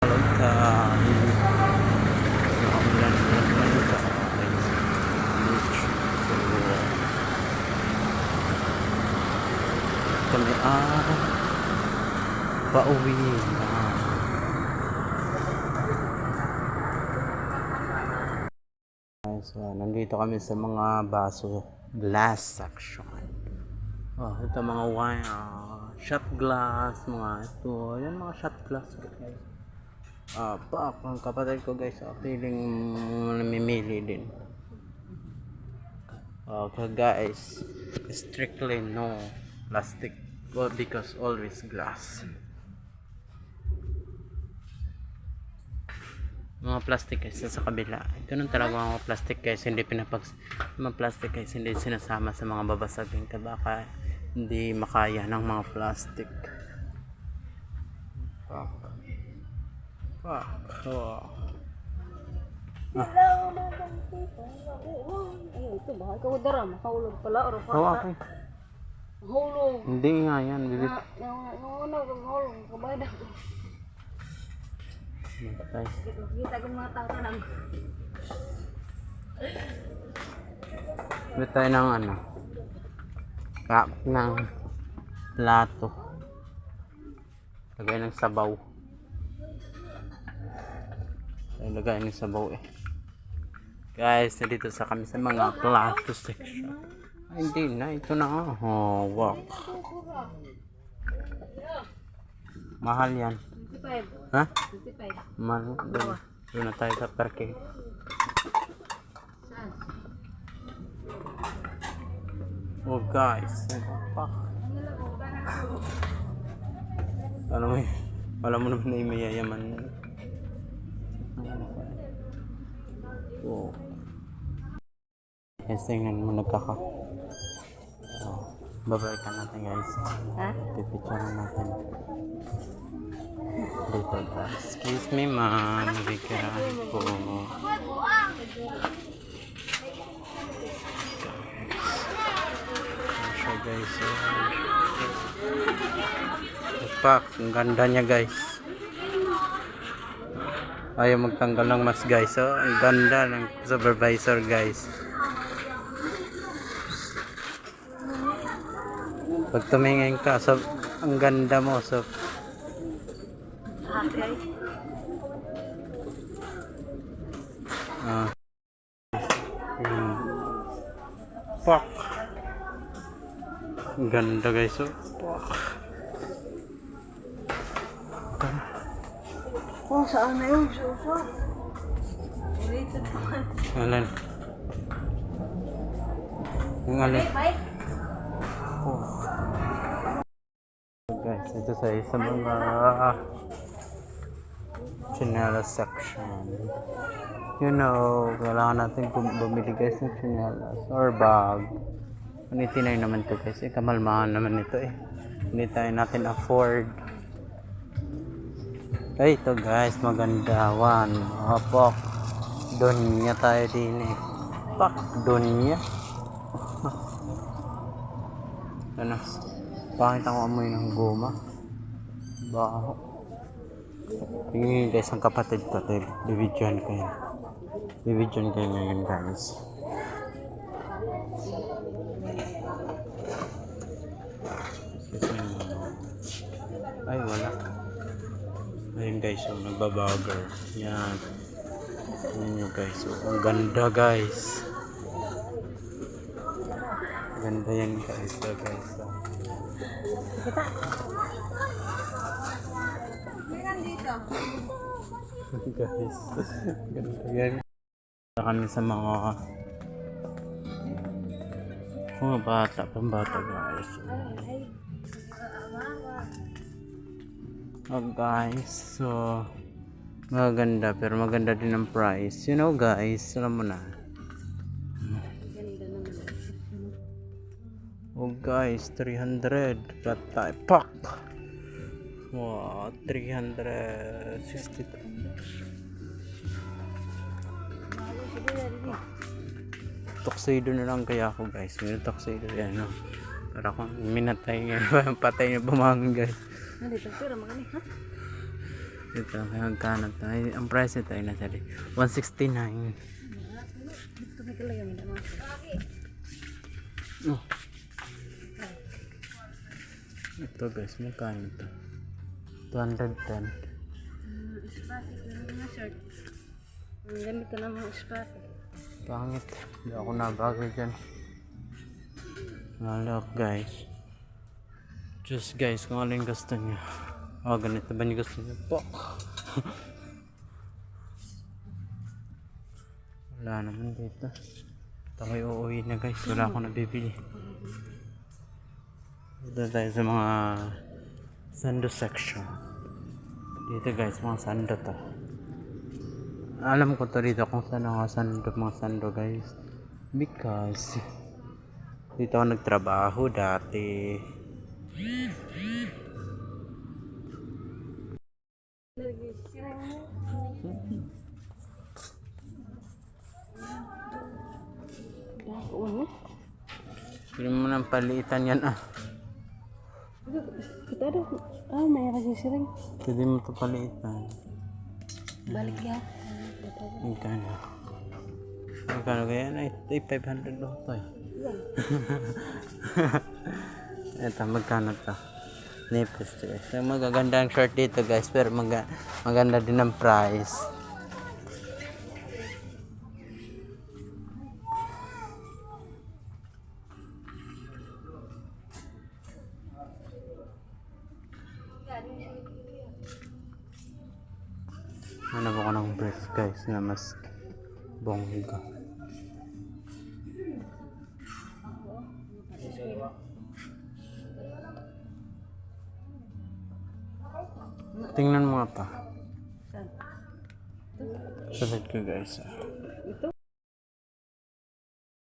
Naulan naman guys. So, kami pauwi na. So, nandito kami sa mga baso glass section. Oh, ito mga wine, shot glass, mga ito, yan mga shot glass guys. Ang kapatid ko guys, feeling namimili din. Okay guys, strictly no plastic, well, because always glass. Mga plastic guys sa kabila, ito nang talaga mga plastic guys, hindi mga plastic guys hindi sinasama sa mga babasagin ka, baka hindi makaya ng mga plastic. Oh. Ito ba? Ikaw dara, makahulog pala. Okay. Mahulog. Hindi nga yan, bibit. Yung mahulog, kabayad ako. Matay. Kita ko mga tao lang. Bibit tayo ng cup ng plato. Lagay ng sabaw. Lagay ng sabaw guys, nandito sa kami sa mga plato section. Ay, hindi na, ito na nga. Oh, wow. Mahal yan. 25. Ha? 25. Mahal. Doon na tayo sa parking. Saan? Oh guys, alam mo naman na yung mayayaman. Oh. Guys, tingnan mo babalikan natin guys. Ha? Pipicture natin. Dito guys. Excuse me ma'am, nabigyan po. Siya guys. Pak, ang ganda niya guys. Ayaw magtanggal ng mask guys. So, ang ganda ng supervisor guys. Pag tumingin ka, so, ang ganda mo. So, pak. Ang ganda guys. So, pak. Oh, saan na yun? Sofa. Related naman. Alin? Yung alin? Oh. Guys, ito sa mga chinelas section. You know, kailangan natin bumili guys ng chinelas or bag. 89 naman to guys. Kamalmahan naman ito Hindi tayo natin afford. Ay, ito guys, maganda. Pak. Donya tayo din Pak, donya. Ano? Pakita ko amoy ng goma. Baho. Tingin guys, ang kapatid ko. Bibidyohan ko yan. Bibidyohan kayo ngayon guys. Ay, wala. Ayun guys, nagbabager. Yan. Ayun nyo guys. Ang ganda guys. Ganda yan guys. Guys. Guys. Ganda yan. Kami sa mga pambata guys. Oh guys, so maganda pero maganda din ang price. You know guys, alam mo na. Oh guys, 300 patay pak. Wow, 360. Tuxedo na lang kaya ako guys. May tuxedo yan, no? Para kung minatay nga, patay na bumangon guys. Nandito, pero magani, ha? Ito, may magkano to. Ay, ang price ito ay nasa 169. Ito may kalagay mo naman. Oh. Ito guys, magkano to? 210. Spati ko ng mga shirt. Ang gamit ko ng mga spati. Pangit. Hindi ako nabagay dyan. Look guys. Just guys, kung ano yung gusto niyo. Oh, ganito ba yung gusto niyo? Pok! Wala naman dito. Ito kayo uuwi na guys. Wala akong nabibili. Dito tayo sa mga sando section. Dito guys, mga sando to. Alam ko to dito kung saan mga sando guys. Because dito ako nagtrabaho dati. Uno? Hindi mo nang palitan yan ah. Kita ada. Ah, may lagi sireng. Hindi mo ito palitan. Balik ya. Magkano? Magkano kaya na? Ito 500 daw ito eh. Ito, magkano to? Nipis to guys. So, magaganda ang short dito guys. Pero maganda din ang price. Hanap ako ng brief guys na mas bongga. Tingnan mo nga pa. Saan? Salit ko guys. Ito?